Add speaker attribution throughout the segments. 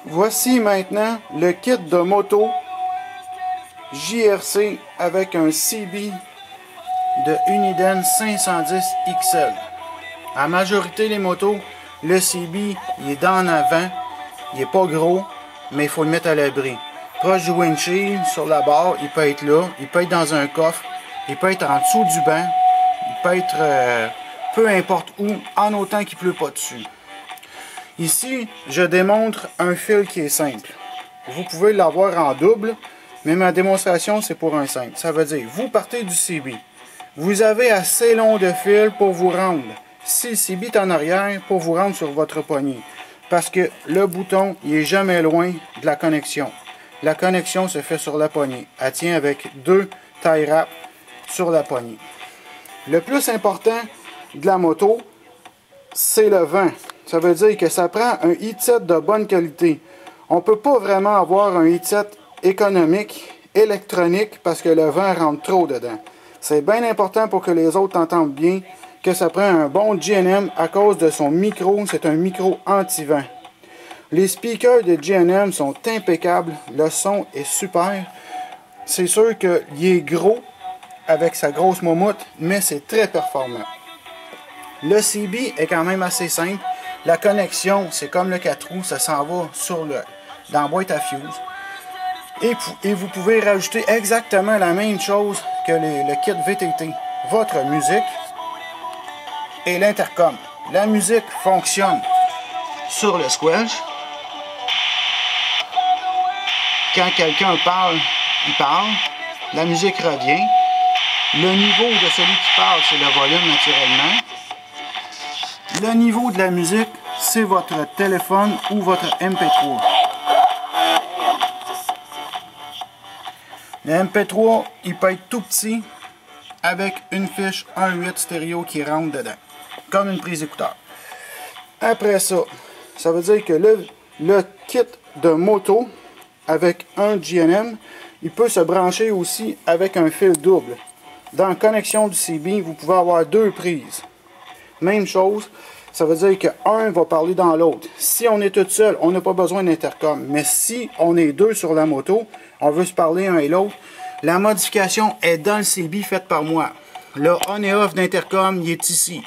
Speaker 1: Voici maintenant le kit de moto JRC avec un CB de Uniden 510 XL. À la majorité des motos, le CB il est dans en avant, il n'est pas gros, mais il faut le mettre à l'abri. Proche du windshield, sur la barre, il peut être là, il peut être dans un coffre, il peut être en dessous du banc, il peut être peu importe où, en autant qu'il ne pleut pas dessus. Ici, je démontre un fil qui est simple. Vous pouvez l'avoir en double, mais ma démonstration, c'est pour un simple. Ça veut dire, vous partez du CB. Vous avez assez long de fil pour vous rendre, si le CB est en arrière, pour vous rendre sur votre poignée. Parce que le bouton, il n'est jamais loin de la connexion. La connexion se fait sur la poignée. Elle tient avec deux tie wraps sur la poignée. Le plus important de la moto, c'est le vent. Ça veut dire que ça prend un headset de bonne qualité. On ne peut pas vraiment avoir un headset économique, électronique, parce que le vent rentre trop dedans. C'est bien important pour que les autres entendent bien que ça prend un bon J&M à cause de son micro. C'est un micro anti-vent. Les speakers de J&M sont impeccables. Le son est super. C'est sûr qu'il est gros avec sa grosse moumoute, mais c'est très performant. Le CB est quand même assez simple. La connexion, c'est comme le 4 roues, ça s'en va dans la boîte à fuse. Et vous pouvez rajouter exactement la même chose que le kit VTT. Votre musique et l'intercom. La musique fonctionne sur le squelch. Quand quelqu'un parle, il parle. La musique revient. Le niveau de celui qui parle, c'est le volume naturellement. Le niveau de la musique, c'est votre téléphone ou votre MP3. Le MP3, il peut être tout petit avec une fiche 1.8 stéréo qui rentre dedans, comme une prise d'écouteur. Après ça, ça veut dire que le kit de moto avec un J&M, il peut se brancher aussi avec un fil double. Dans la connexion du CB, vous pouvez avoir deux prises. Même chose, ça veut dire qu'un va parler dans l'autre. Si on est tout seul, on n'a pas besoin d'intercom. Mais si on est deux sur la moto, on veut se parler un et l'autre, la modification est dans le CB faite par moi. Le on et off d'intercom, il est ici.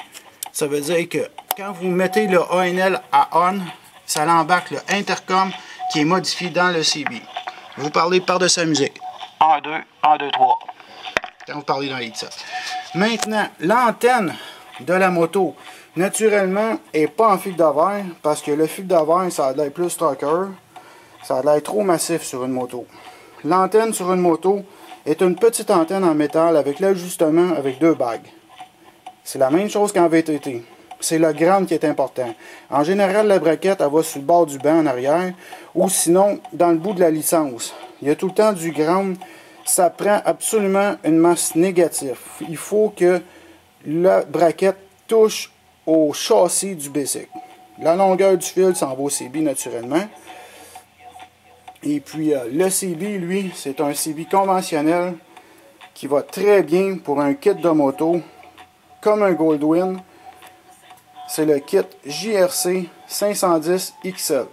Speaker 1: Ça veut dire que quand vous mettez le ONL à on, ça l'embarque le intercom qui est modifié dans le CB. Vous parlez par-dessus la musique. 1, 2, 1, 2, 3. Quand vous parlez dans l'headset. Maintenant, l'antenne de la moto, naturellement, n'est pas en fibre de verre, parce que le fibre de verre, ça a l'air plus trucker, ça a l'air trop massif sur une moto. L'antenne sur une moto est une petite antenne en métal avec l'ajustement avec deux bagues. C'est la même chose qu'en VTT. C'est le gramme qui est important. En général, la braquette, elle va sur le bord du banc en arrière, ou sinon, dans le bout de la licence. Il y a tout le temps du gramme. Ça prend absolument une masse négative. Il faut que la braquette touche au châssis du bicycle. La longueur du fil s'en va au CB naturellement. Et puis le CB, lui, c'est un CB conventionnel qui va très bien pour un kit de moto comme un Goldwyn. C'est le kit JRC 510 XL.